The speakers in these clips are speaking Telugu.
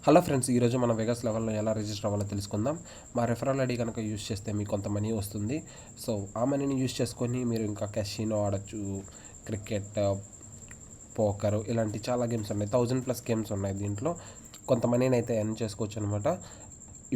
హలో ఫ్రెండ్స్, ఈరోజు మనం వెగాస్ లెవెల్లో ఎలా రిజిస్టర్ అవ్వాలో తెలుసుకుందాం. మా రెఫరల్ ఐడి కనుక యూస్ చేస్తే మీకు కొంత మనీ వస్తుంది. సో ఆ మనీని యూస్ చేసుకొని మీరు ఇంకా క్యాషినో ఆడచ్చు, క్రికెట్, పోకర్, ఇలాంటి చాలా గేమ్స్ ఉన్నాయి. 1000+ గేమ్స్ ఉన్నాయి. దీంట్లో కొంత మనీని అయితే ఎర్న్ చేసుకోవచ్చు అనమాట.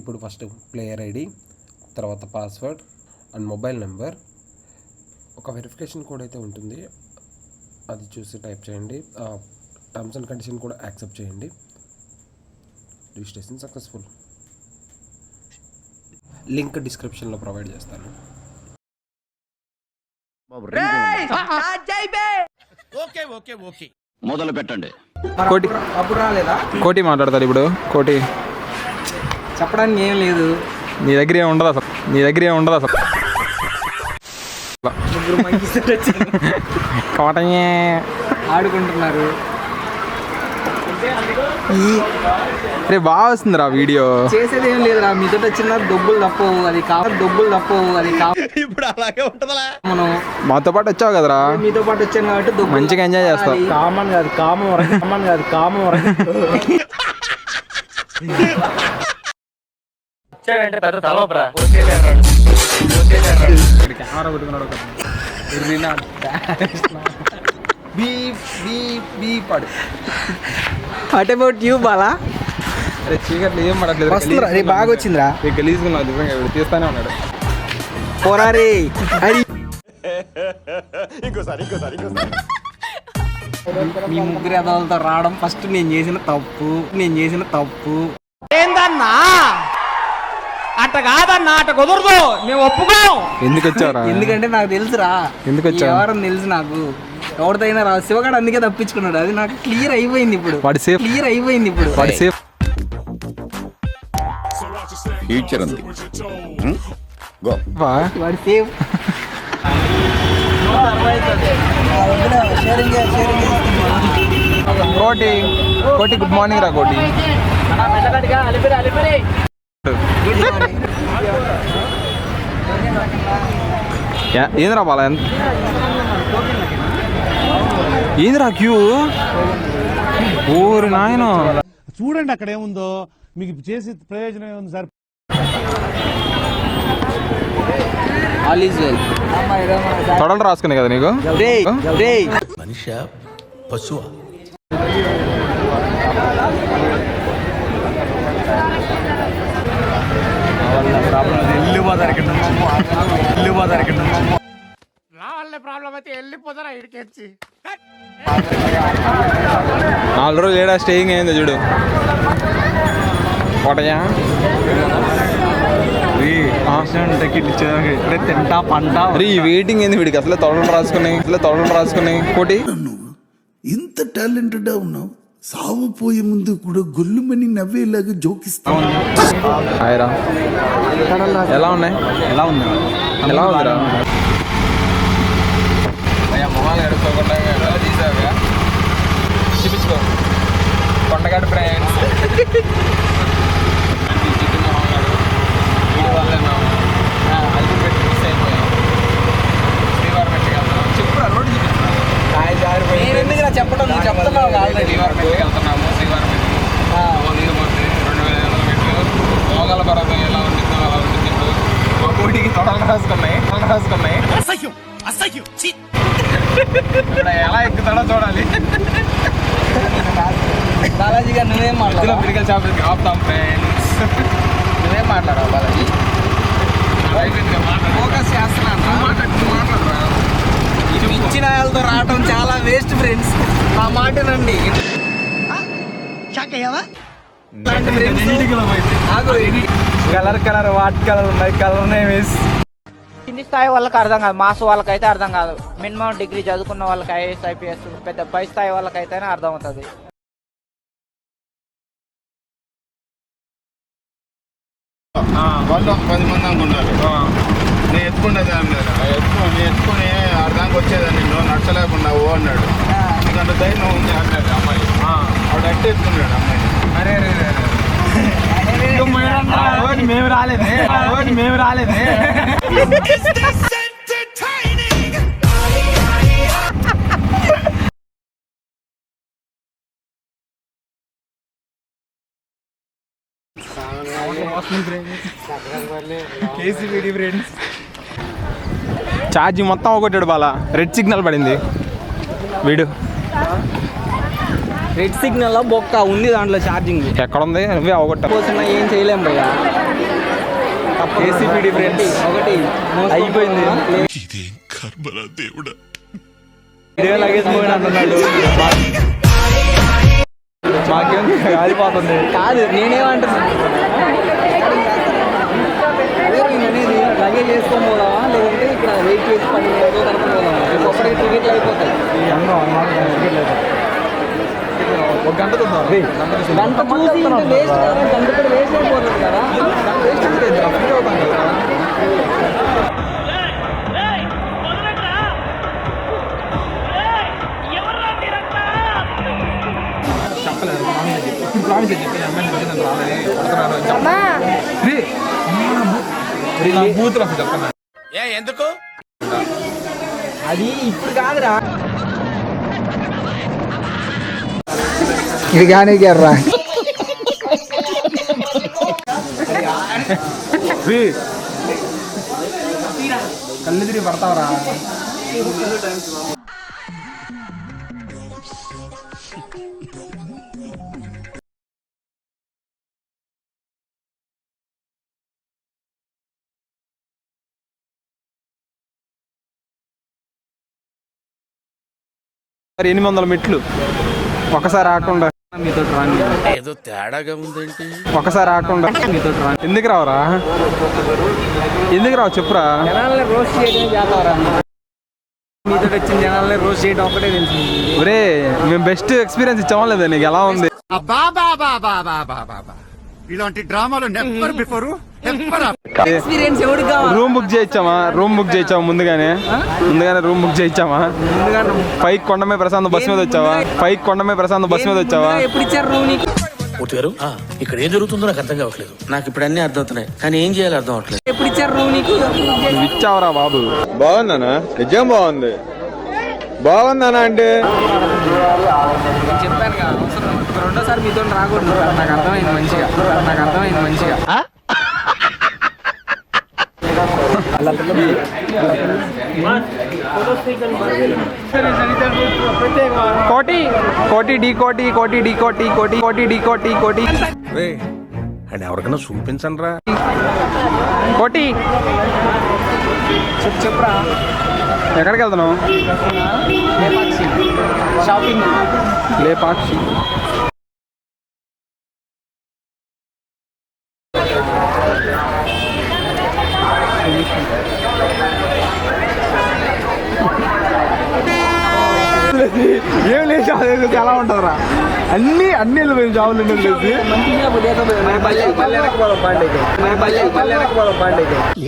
ఇప్పుడు ఫస్ట్ ప్లేయర్ ఐడి, తర్వాత పాస్వర్డ్ అండ్ మొబైల్ నెంబర్, ఒక వెరిఫికేషన్ కోడ్ అయితే ఉంటుంది, అది చూసి టైప్ చేయండి. టర్మ్స్ అండ్ కండిషన్ కూడా యాక్సెప్ట్ చేయండి. Registration successful. లింక్ డిస్క్రిప్షన్లో ప్రొవైడ్ చేస్తాను. మొదలు పెట్టండి. కోటి మాట్లాడతారు ఇప్పుడు. కోటి చెప్పడానికి ఏం లేదు. నీ దగ్గర ఏమి ఉండదు అసలు. ముగ్గురు మంచి కోటయే ఆడుకుంటున్నారు. రే బాగా వస్తుందిరా వీడియో. చేసేది ఏం లేదురా, మీతో వచ్చిన డబ్బులు తప్పవు, అది ఇప్పుడు అలాగే ఉంటుందా. మనం మాతో పాటు వచ్చావు కదరా, మీతో పాటు వచ్చాను కాబట్టి మంచిగా ఎంజాయ్ చేస్తావు. కామన్ కాదు కెమెరా పెట్టుకున్నాడు. What about you Bala? అరే చీకట్లు ఏం పడట్లేదు. అది బాగా వచ్చిందిరా. గలీజ్గా తీస్తానే ఉన్నాడు. పోరారే మీ ముగ్గురు ఎదలతో రావడం ఫస్ట్ నేను చేసిన తప్పు. ఏందన్నా అట్ట కాదన్నా, అట్ట కుదరదు, మేము ఒప్పుకోం. ఎందుకు వచ్చారా? ఎందుకంటే నాకు తెలుసురా. ఎందుకు వచ్చా? ఎవరని తెలుసు నాకు. ఎవరిదైనా రా, శివగాడు అందుకే తప్పించుకున్నాడు. అది నాకు క్లియర్ అయిపోయింది ఇప్పుడు. వాడి సేఫ్ ఫ్యూచర్ ఉంది. వాడి సేఫ్. కోటి గుడ్ మార్నింగ్ రా. కోటి ఏంద్రా బాల, ఏంద్రా క్యూ? ఊరి నాయన చూడండి అక్కడ ఏముందో, మీకు చేసి ప్రయోజనం ఏముంది సార్? తొడలు రాసుకునే కదా నీకు. మనిషి పశువా? నాలుగు రోజులు ఏడా స్టేయింగ్ అయిందో చూడు. కోటయ్యా తింటా పంట వెయిటింగ్ ఏంది వీడికి? అసలే తొడలు రాసుకుని కోటి ఇంత టాలెంటెడ్ ఉన్నావు. సావు పోయే ముందు కూడా గొల్లుమని నవ్వేలాగా జోకిస్తా. హాయ్రా, ఎలా ఉన్నాయి? ఎలా ఉందిరా? మొహాలు గడుపుకోకుండా తీసావుగా, చూపించుకో. కొండగాడు ఫ్రెండ్స్ చెప్పడం చెప్తున్నావు. మోగాల పర్వతం ఎలా ఉంటుందో అలా ఉంటుంది. ఒక కోటికి తొడలు రాసుకున్నాయి. ఎలా ఎక్కుతాడో చూడాలి. బాలాజీ గారు నువ్వేం మాట్లాడు. మెడికల్ షాప్కి ఆపుతాం ఫ్రెండ్స్. నువ్వేం మాట్లాడవు బాలాజీ. ఫోకస్ చేస్తున్నాను. ఇచ్చిన వాళ్ళతో రావడం చాలా వేస్ట్ ఫ్రెండ్స్. ఆ మాటనండి. కలర్ వాట్ కలర్ ఉన్నాయి. Colour name is. కింది స్థాయి వాళ్ళకి అర్థం కాదు, మాస్ వాళ్ళకైతే అర్థం కాదు. మినిమం డిగ్రీ చదువుకున్న వాళ్ళకి ఐఏఎస్, ఐపీఎస్, పెద్ద పై స్థాయి వాళ్ళకైతేనే అర్థం అవుతుంది. 10 మంది అనుకున్నారు. నేను ఎత్తుకునేది ఎత్తుకొని అర్థానికి వచ్చేదాన్ని. నువ్వు నచ్చలేకుండా ఓ అన్నాడు. ఎందుకంటే ధైర్యం ఉంది అన్నాడు అమ్మాయి. ఆవిడ అంటే ఎత్తుకున్నాడు అమ్మాయి. అరే మేము రాలేదే. కేసీబీడీ ఫ్రెండ్స్. ఛార్జింగ్ మొత్తం ఒకటాడు బాలా. రెడ్ సిగ్నల్ పడింది వీడు. రెడ్ సిగ్నల్ బొక్క ఉంది దాంట్లో ఛార్జింగ్. ఎక్కడ ఉంది? నువ్వే అవగొట్టా. పోతున్నా ఏం చేయలేం భయ్యా. కేసీబీడీ ఫ్రెండ్స్ ఒకటి అయిపోయింది. ఇదేం కర్మరా దేవుడా. ఇదే లగేజ్ మూవీ అంటున్నాడు. మాకేం కాలిపోతుంది. కాదు నేనేమంటున్నా, లగేజ్ వేసుకొని పోదామా లేదంటే ఇక్కడ వెయిట్ చేసి 10 నిమిషాలు కనుక్కొని పోదామా? ఒక్కడికి టికెట్లు అయిపోతాయి. ఒక గంట గంట చూసి వేస్ట్ కదా, గంట కూడా వేస్ట్ అయిపోతుంది కదా. బూతులు అసలు చెప్తాను. ఎందుకు అది ఇప్పుడు కాదురా, ఇది కానీ గర్రా. కళ్ళు తిరిగి పడతావరా? మరి 800 మెట్లు ఒకసారి ఆకుండా మీతో రాని ఏదో తేడాగా ఉందేంటి. ఒకసారి ఆకుండా మీతో రాని ఎందుకు రావురా? ఎందుకు రావు చెప్పురా. జనాలని రోస్ట్ చేయడం చేస్తారా? మీతో వచ్చిన జనాలని రోస్ట్ చేయడం ఒకటే తెలిసింది. ఒరే మేము బెస్ట్ ఎక్స్పీరియన్స్ ఇచ్చామా లేదా? నీకు ఎలా ఉంది? ఇలాంటి డ్రామాలు నెవర్ బిఫోర్ ఎక్స్పీరియన్స్ ఎవరికి కావాలి? రూమ్ బుక్ చేయించామా? ముందుగానే రూమ్ బుక్ చేయించామా? పైకి కొండమే ప్రశాంత్ బస్ మీద వచ్చావా? ఎప్పుడు ఇచ్చారు రూమ్ నీకు? మూర్తి గారు ఇక్కడ ఏం జరుగుతుందో నాకు అర్థం కావట్లేదు. నాకు ఇప్పుడు అన్ని అర్థం అవుతున్నాయి కానీ ఏం చేయాలో అర్థం అవట్లేదు. ఎప్పుడు ఇచ్చారు రూమ్ నీకు? నువ్వు ఇచ్చావరా బాబు? బాగుందనా? నిజం బాగుంది. బాగుందనా అంటే చెప్పాను కదా, అవసరం రెండోసారి మీతో రాకూడదు. నాకు అర్థమైంది మంచిగా. కోటి అండ్ ఎవరికైనా చూపించండి రా. కోటి చెప్పురా. ఎక్కడికి వెళ్తున్నావు? షాపింగ్. లేపాక్షి. ఏం లేదు చాలా ఉంటుందిరా. అన్ని వెళ్ళిపోయింది జాబులు లేచి.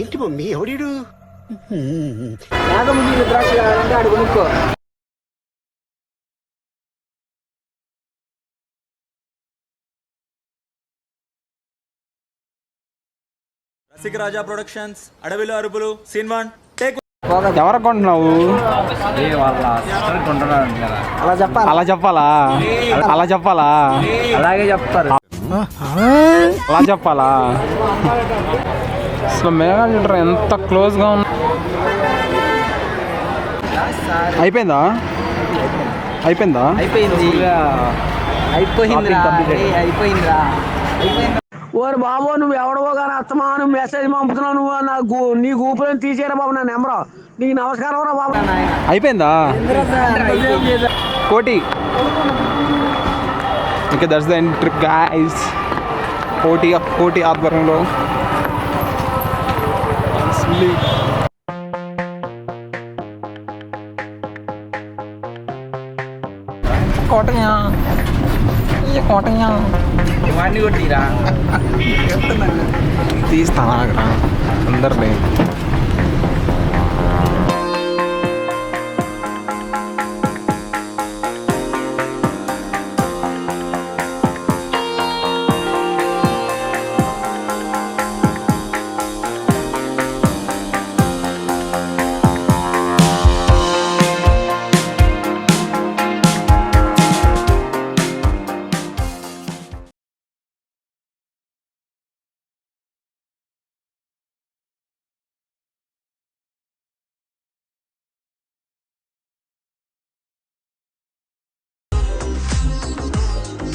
ఏంటి మమ్మీ ఎవడీడు? ద్రాక్ష కావాలంటే అడుగు కొనుక్కో. రసికరాజా ప్రొడక్షన్స్, అడవిలో అరుపులు, సీన్ 1 టేక్. ఎవరికి కొంటున్నావు? అలా చెప్పాలా? అలాగే చెప్తారు. అలా చెప్పాలా? అసలు మేఘాలు చూడరా ఎంత క్లోజ్గా ఉన్నా. అయిపోయిందా? అయిపోయిందిరా. ఓరు బాబు నువ్వు ఎవడవో కానీ అత్తమాను మెసేజ్ పంపుతున్నావు. నువ్వు నాకు నీ గూపులను తీసేరా బాబు నా నెంబర్. నీకు నమస్కారం రా బాబు. అయిపోయిందా కోటి? ఇంకా that's the end trip guys. కోటి ఆధ్వర్యంలో ఇవన్నీ కొట్టిరా తీస్తానా అందరినీ.